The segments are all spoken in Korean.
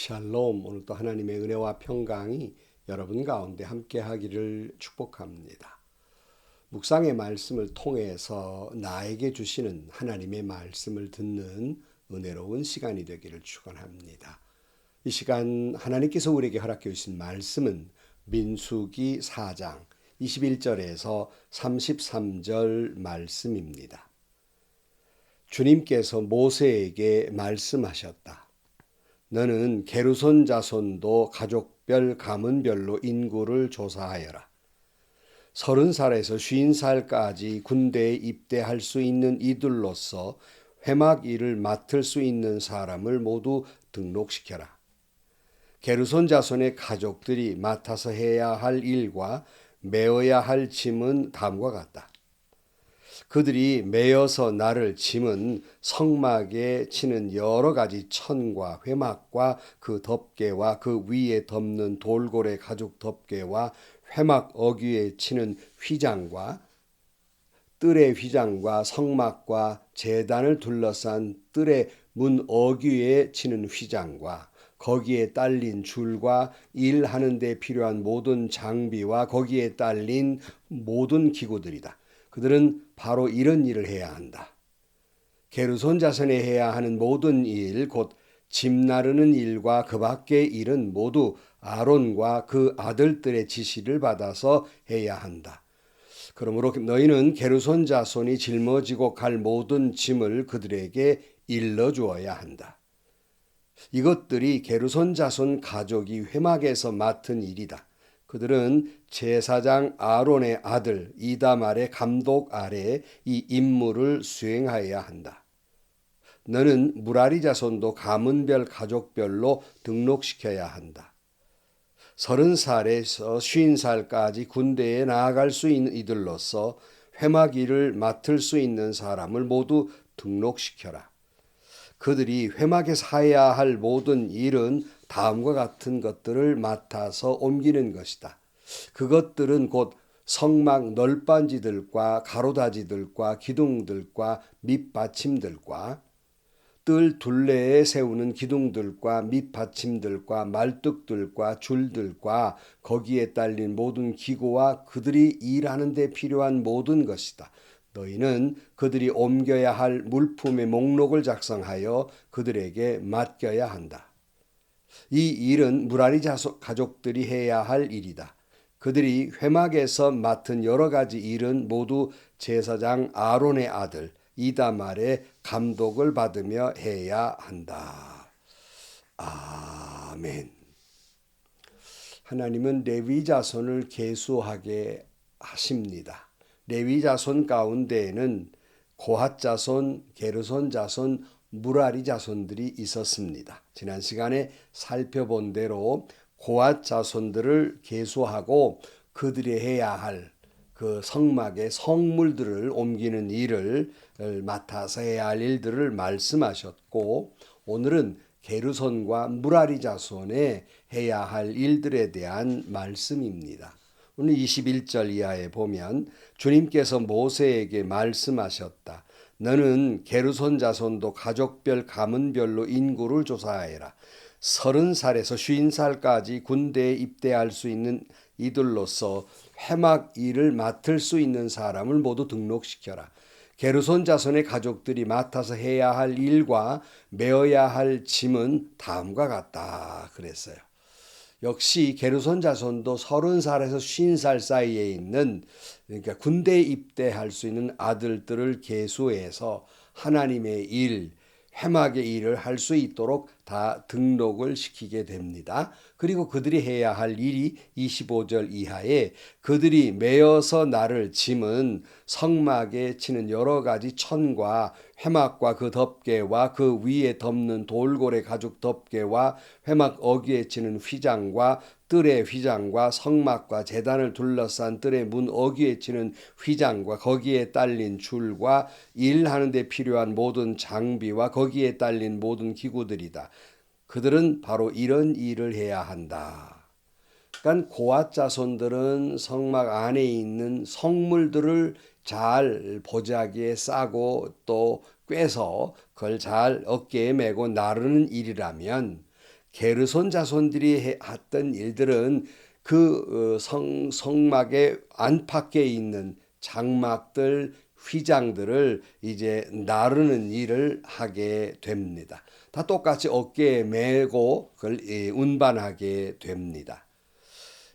샬롬. 오늘도 하나님의 은혜와 평강이 여러분 가운데 함께 하기를 축복합니다. 묵상의 말씀을 통해서 나에게 주시는 하나님의 말씀을 듣는 은혜로운 시간이 되기를 축원합니다. 이 시간 하나님께서 우리에게 허락해 주신 말씀은 민수기 4장 21절에서 33절 말씀입니다. 주님께서 모세에게 말씀하셨다. 너는 게르손 자손도 가족별 가문별로 인구를 조사하여라. 30살에서 50살까지 군대에 입대할 수 있는 이들로서 회막 일을 맡을 수 있는 사람을 모두 등록시켜라. 게르손 자손의 가족들이 맡아서 해야 할 일과 메어야 할 짐은 다음과 같다. 그들이 메어서 나를 짐은 성막에 치는 여러 가지 천과 회막과 그 덮개와 그 위에 덮는 돌고래 가죽 덮개와 회막 어귀에 치는 휘장과 뜰의 휘장과 성막과 제단을 둘러싼 뜰의 문 어귀에 치는 휘장과 거기에 딸린 줄과 일하는 데 필요한 모든 장비와 거기에 딸린 모든 기구들이다. 그들은 바로 이런 일을 해야 한다. 게르손 자손에 해야 하는 모든 일, 곧 짐 나르는 일과 그 밖의 일은 모두 아론과 그 아들들의 지시를 받아서 해야 한다. 그러므로 너희는 게르손 자손이 짊어지고 갈 모든 짐을 그들에게 일러주어야 한다. 이것들이 게르손 자손 가족이 회막에서 맡은 일이다. 그들은 제사장 아론의 아들 이다말의 감독 아래 이 임무를 수행하여야 한다. 너는 무라리 자손도 가문별 가족별로 등록시켜야 한다. 30살에서 50살까지 군대에 나아갈 수 있는 이들로서 회막 일을 맡을 수 있는 사람을 모두 등록시켜라. 그들이 회막에서 해야 할 모든 일은 다음과 같은 것들을 맡아서 옮기는 것이다. 그것들은 곧 성막 널빤지들과 가로다지들과 기둥들과 밑받침들과 뜰 둘레에 세우는 기둥들과 밑받침들과 말뚝들과 줄들과 거기에 딸린 모든 기구와 그들이 일하는 데 필요한 모든 것이다. 너희는 그들이 옮겨야 할 물품의 목록을 작성하여 그들에게 맡겨야 한다. 이 일은 무라리 가족들이 해야 할 일이다. 그들이 회막에서 맡은 여러 가지 일은 모두 제사장 아론의 아들 이다말의 감독을 받으며 해야 한다. 아멘. 하나님은 레위 자손을 계수하게 하십니다. 레위 자손 가운데에는 고핫 자손, 게르손 자손, 무라리 자손들이 있었습니다. 지난 시간에 살펴본 대로 고핫 자손들을 계수하고 그들이 해야 할 그 성막의 성물들을 옮기는 일을 맡아서 해야 할 일들을 말씀하셨고, 오늘은 게르손과 무라리 자손에 해야 할 일들에 대한 말씀입니다. 오늘 21절 이하에 보면 주님께서 모세에게 말씀하셨다. 너는 게르손 자손도 가족별 가문별로 인구를 조사하여라. 30살에서 50살까지 군대에 입대할 수 있는 이들로서 회막 일을 맡을 수 있는 사람을 모두 등록시켜라. 게르손 자손의 가족들이 맡아서 해야 할 일과 메어야 할 짐은 다음과 같다 그랬어요. 역시 게르손 자손도 30살에서 50살 사이에 있는, 그러니까 군대에 입대할 수 있는 아들들을 계수해서 하나님의 일, 회막의 일을 할 수 있도록 다 등록을 시키게 됩니다. 그리고 그들이 해야 할 일이 25절 이하에 그들이 메어서 나를 짐은 성막에 치는 여러 가지 천과 회막과 그 덮개와 그 위에 덮는 돌고래 가죽 덮개와 회막 어귀에 치는 휘장과 뜰의 휘장과 성막과 제단을 둘러싼 뜰의 문 어귀에 치는 휘장과 거기에 딸린 줄과 일하는 데 필요한 모든 장비와 거기에 딸린 모든 기구들이다. 그들은 바로 이런 일을 해야 한다. 그러니까 고핫 자손들은 성막 안에 있는 성물들을 잘 보자기에 싸고 또 꿰서 그걸 잘 어깨에 메고 나르는 일이라면, 게르손 자손들이 했던 일들은 그 성막의 안팎에 있는 장막들, 휘장들을 이제 나르는 일을 하게 됩니다. 다 똑같이 어깨에 메고 그걸 운반하게 됩니다.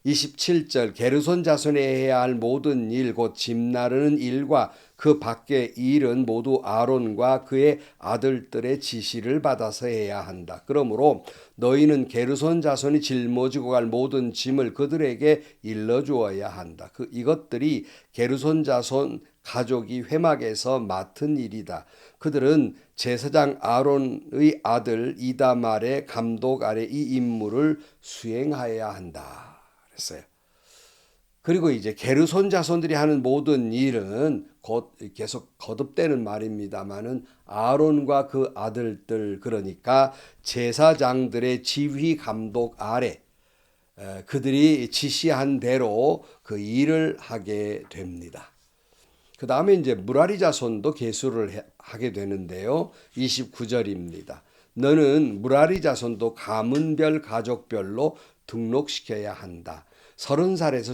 27절 게르손 자손에 해야 할 모든 일 곧 짐 나르는 일과 그 밖의 일은 모두 아론과 그의 아들들의 지시를 받아서 해야 한다. 그러므로 너희는 게르손 자손이 짊어지고 갈 모든 짐을 그들에게 일러주어야 한다. 이것들이 게르손 자손 가족이 회막에서 맡은 일이다. 그들은 제사장 아론의 아들 이다말의 감독 아래 이 임무를 수행하여야 한다. 그랬어요. 그리고 이제 게르손 자손들이 하는 모든 일은 곧 계속 거듭되는 말입니다만은 아론과 그 아들들 그러니까 제사장들의 지휘 감독 아래 그들이 지시한 대로 그 일을 하게 됩니다. 그 다음에 이제 무라리 자손도 계수를 하게 되는데요. 29절입니다. 너는 무라리 자손도 가문별 가족별로 등록시켜야 한다. 30살에서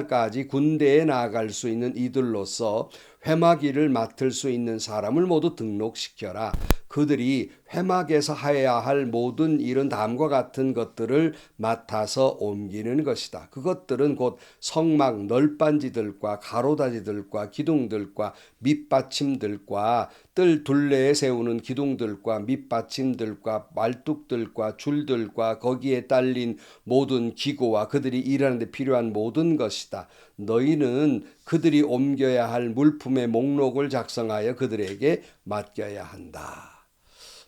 50살까지 군대에 나아갈 수 있는 이들로서 회막 일을 맡을 수 있는 사람을 모두 등록시켜라. 그들이 회막에서 해야 할 모든 일은 다음과 같은 것들을 맡아서 옮기는 것이다. 그것들은 곧 성막 널빤지들과 가로다지들과 기둥들과 밑받침들과 뜰 둘레에 세우는 기둥들과 밑받침들과 말뚝들과 줄들과 거기에 딸린 모든 기구와 그들이 일하는 데 필요한 모든 것이다. 너희는 그들이 옮겨야 할 물품의 목록을 작성하여 그들에게 맡겨야 한다.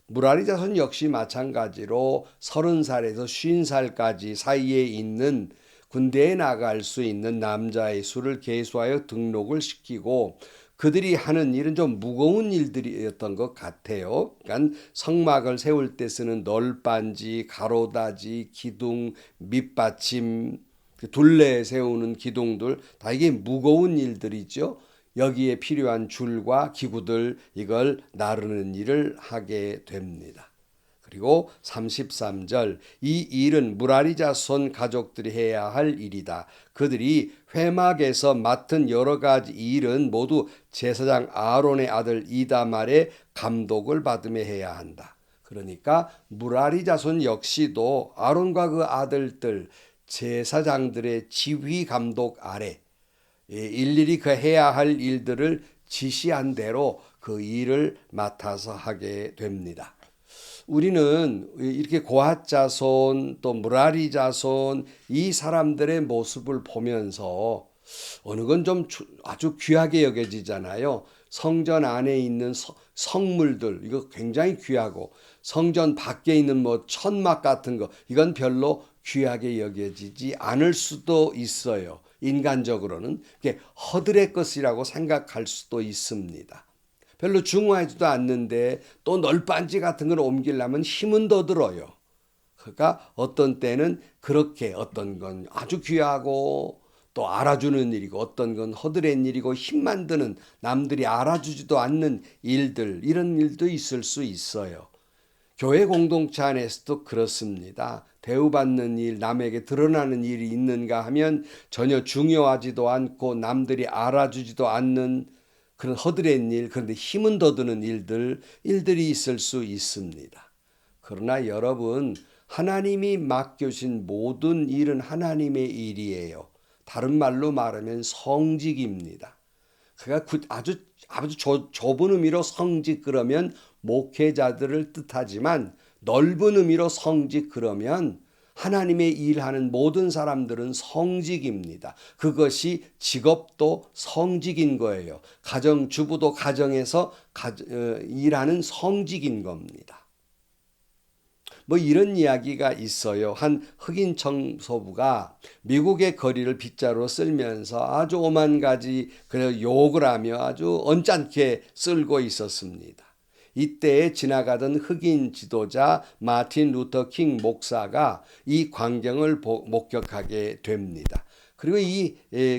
무라리 자손 역시 마찬가지로 30살에서 50살까지 사이에 있는 군대에 나갈 수 있는 남자의 수를 계수하여 등록을 시키고 그들이 하는 일은 좀 무거운 일들이었던 것 같아요. 그러니까 성막을 세울 때 쓰는 널빤지, 가로다지, 기둥, 밑받침, 둘레에 세우는 기둥들 다 이게 무거운 일들이죠. 여기에 필요한 줄과 기구들 이걸 나르는 일을 하게 됩니다. 그리고 33절 이 일은 무라리 자손 가족들이 해야 할 일이다. 그들이 회막에서 맡은 여러 가지 일은 모두 제사장 아론의 아들 이다말의 감독을 받으며 해야 한다. 그러니까 무라리 자손 역시도 아론과 그 아들들 제사장들의 지휘 감독 아래 일일이 그 해야 할 일들을 지시한 대로 그 일을 맡아서 하게 됩니다. 우리는 이렇게 고핫 자손 또 무라리 자손 이 사람들의 모습을 보면서 어느 건 좀 아주 귀하게 여겨지잖아요. 성전 안에 있는 성물들 이거 굉장히 귀하고 성전 밖에 있는 뭐 천막 같은 거 이건 별로 귀하게 여겨지지 않을 수도 있어요. 인간적으로는 허들의 것이라고 생각할 수도 있습니다. 별로 중요하지도 않는데 또 널빤지 같은 걸 옮기려면 힘은 더 들어요. 그러니까 어떤 때는 그렇게 어떤 건 아주 귀하고 또 알아주는 일이고 어떤 건 허들의 일이고 힘만 드는 남들이 알아주지도 않는 일들 이런 일도 있을 수 있어요. 교회 공동체 안에서도 그렇습니다. 대우받는 일, 남에게 드러나는 일이 있는가 하면 전혀 중요하지도 않고 남들이 알아주지도 않는 그런 허드렛 일, 그런데 힘은 더 드는 일들이 있을 수 있습니다. 그러나 여러분, 하나님이 맡겨주신 모든 일은 하나님의 일이에요. 다른 말로 말하면 성직입니다. 그러니까 아주 좁은 의미로 성직 그러면 목회자들을 뜻하지만 넓은 의미로 성직 그러면 하나님의 일하는 모든 사람들은 성직입니다. 그것이 직업도 성직인 거예요. 가정주부도 가정에서 일하는 성직인 겁니다. 뭐 이런 이야기가 있어요. 한 흑인 청소부가 미국의 거리를 빗자루로 쓸면서 아주 오만 가지 욕을 하며 아주 언짢게 쓸고 있었습니다. 이때에 지나가던 흑인 지도자 마틴 루터 킹 목사가 이 광경을 목격하게 됩니다. 그리고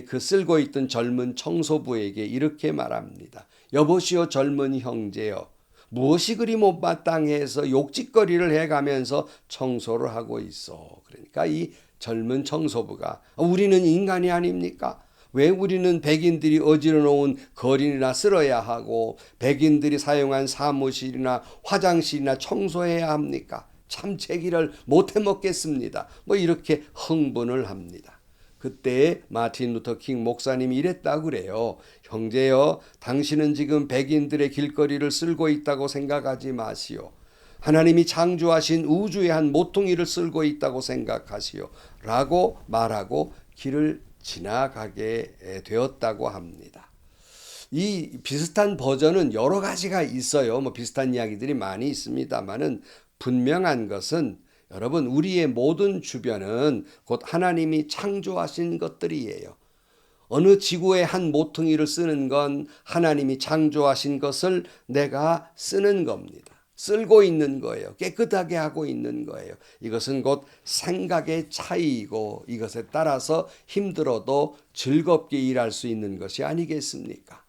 그 쓸고 있던 젊은 청소부에게 이렇게 말합니다. 여보시오 젊은 형제여, 무엇이 그리 못마땅해서 욕짓거리를 해가면서 청소를 하고 있어. 그러니까 이 젊은 청소부가 우리는 인간이 아닙니까? 왜 우리는 백인들이 어지러 놓은 거리나 쓸어야 하고 백인들이 사용한 사무실이나 화장실이나 청소해야 합니까? 참채기를 못해 먹겠습니다. 뭐 이렇게 흥분을 합니다. 그때 마틴 루터 킹 목사님이 이랬다고 그래요. 형제여, 당신은 지금 백인들의 길거리를 쓸고 있다고 생각하지 마시오. 하나님이 창조하신 우주의 한 모퉁이를 쓸고 있다고 생각하시오. 라고 말하고 길을 지나가게 되었다고 합니다. 이 비슷한 버전은 여러 가지가 있어요. 뭐 비슷한 이야기들이 많이 있습니다만은 분명한 것은 여러분, 우리의 모든 주변은 곧 하나님이 창조하신 것들이에요. 어느 지구의 한 모퉁이를 쓰는 건 하나님이 창조하신 것을 내가 쓰는 겁니다. 쓸고 있는 거예요. 깨끗하게 하고 있는 거예요. 이것은 곧 생각의 차이이고 이것에 따라서 힘들어도 즐겁게 일할 수 있는 것이 아니겠습니까?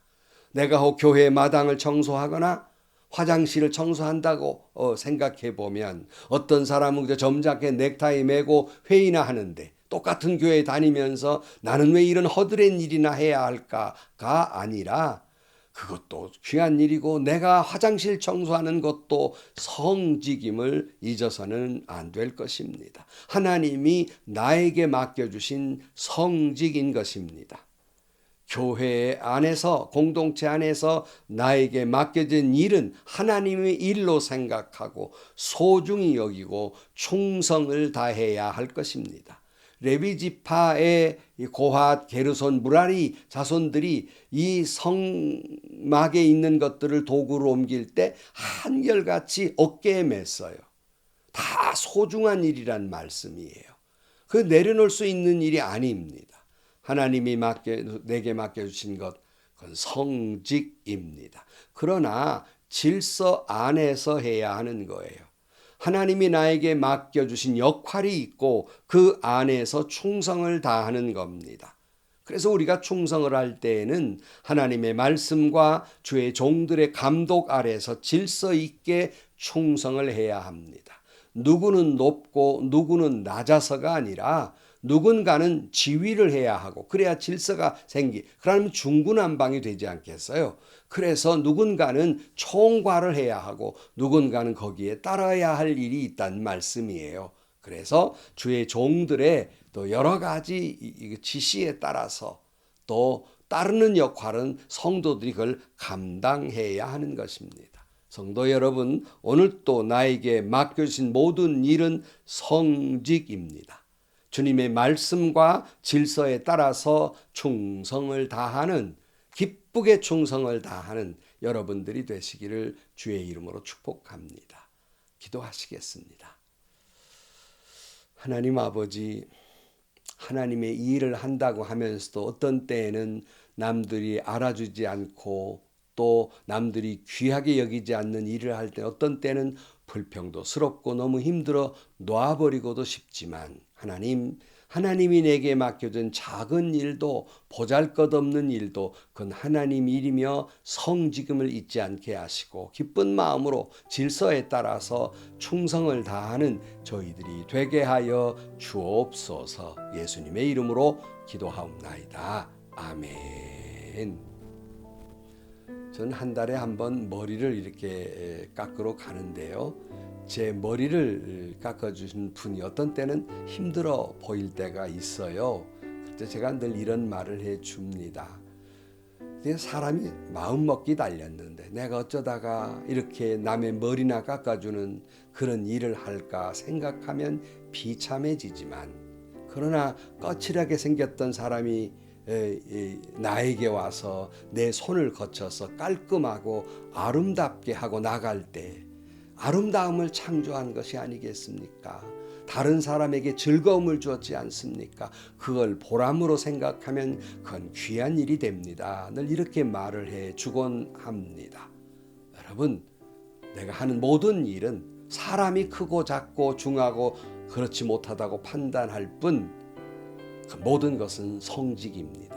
내가 혹 교회 마당을 청소하거나 화장실을 청소한다고 생각해 보면 어떤 사람은 그저 점잖게 넥타이 매고 회의나 하는데 똑같은 교회 다니면서 나는 왜 이런 허드렛 일이나 해야 할까가 아니라 그것도 귀한 일이고 내가 화장실 청소하는 것도 성직임을 잊어서는 안 될 것입니다. 하나님이 나에게 맡겨주신 성직인 것입니다. 교회 안에서 공동체 안에서 나에게 맡겨진 일은 하나님의 일로 생각하고 소중히 여기고 충성을 다해야 할 것입니다. 레위 지파의 고핫, 게르손, 무라리 자손들이 이 성막에 있는 것들을 도구로 옮길 때 한결같이 어깨에 맸어요. 다 소중한 일이란 말씀이에요. 그 내려놓을 수 있는 일이 아닙니다. 하나님이 내게 맡겨주신 것, 그건 성직입니다. 그러나 질서 안에서 해야 하는 거예요. 하나님이 나에게 맡겨주신 역할이 있고 그 안에서 충성을 다하는 겁니다. 그래서 우리가 충성을 할 때에는 하나님의 말씀과 주의 종들의 감독 아래서 질서 있게 충성을 해야 합니다. 누구는 높고 누구는 낮아서가 아니라 누군가는 지휘를 해야 하고 그래야 질서가 그러면 중구난방이 되지 않겠어요? 그래서 누군가는 총괄을 해야 하고 누군가는 거기에 따라야 할 일이 있다는 말씀이에요. 그래서 주의 종들의 또 여러 가지 지시에 따라서 또 따르는 역할은 성도들이 그걸 감당해야 하는 것입니다. 성도 여러분, 오늘 또 나에게 맡겨주신 모든 일은 성직입니다. 주님의 말씀과 질서에 따라서 충성을 다하는, 기쁘게 충성을 다하는 여러분들이 되시기를 주의 이름으로 축복합니다. 기도하시겠습니다. 하나님 아버지, 하나님의 일을 한다고 하면서도 어떤 때에는 남들이 알아주지 않고 또 남들이 귀하게 여기지 않는 일을 할 때 어떤 때는 불평도스럽고 너무 힘들어 놔버리고도 싶지만 하나님이 내게 맡겨준 작은 일도 보잘것없는 일도 그건 하나님 일이며 성직임을 잊지 않게 하시고 기쁜 마음으로 질서에 따라서 충성을 다하는 저희들이 되게 하여 주옵소서. 예수님의 이름으로 기도하옵나이다. 아멘. 저는 한 달에 한 번 머리를 이렇게 깎으러 가는데요. 제 머리를 깎아주신 분이 어떤 때는 힘들어 보일 때가 있어요. 그때 제가 늘 이런 말을 해줍니다. 사람이 마음먹기 달렸는데 내가 어쩌다가 이렇게 남의 머리나 깎아주는 그런 일을 할까 생각하면 비참해지지만 그러나 거칠하게 생겼던 사람이 나에게 와서 내 손을 거쳐서 깔끔하고 아름답게 하고 나갈 때 아름다움을 창조한 것이 아니겠습니까? 다른 사람에게 즐거움을 주었지 않습니까? 그걸 보람으로 생각하면 그건 귀한 일이 됩니다. 늘 이렇게 말을 해주곤 합니다. 여러분, 내가 하는 모든 일은 사람이 크고 작고 중하고 그렇지 못하다고 판단할 뿐 그 모든 것은 성직입니다.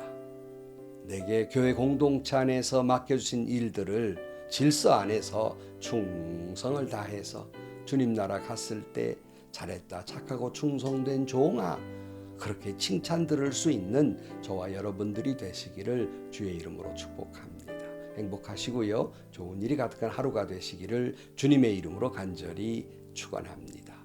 내게 교회 공동체 안에서 맡겨주신 일들을 질서 안에서 충성을 다해서 주님 나라 갔을 때 잘했다, 착하고 충성된 종아, 그렇게 칭찬 들을 수 있는 저와 여러분들이 되시기를 주의 이름으로 축복합니다. 행복하시고요. 좋은 일이 가득한 하루가 되시기를 주님의 이름으로 간절히 축원합니다.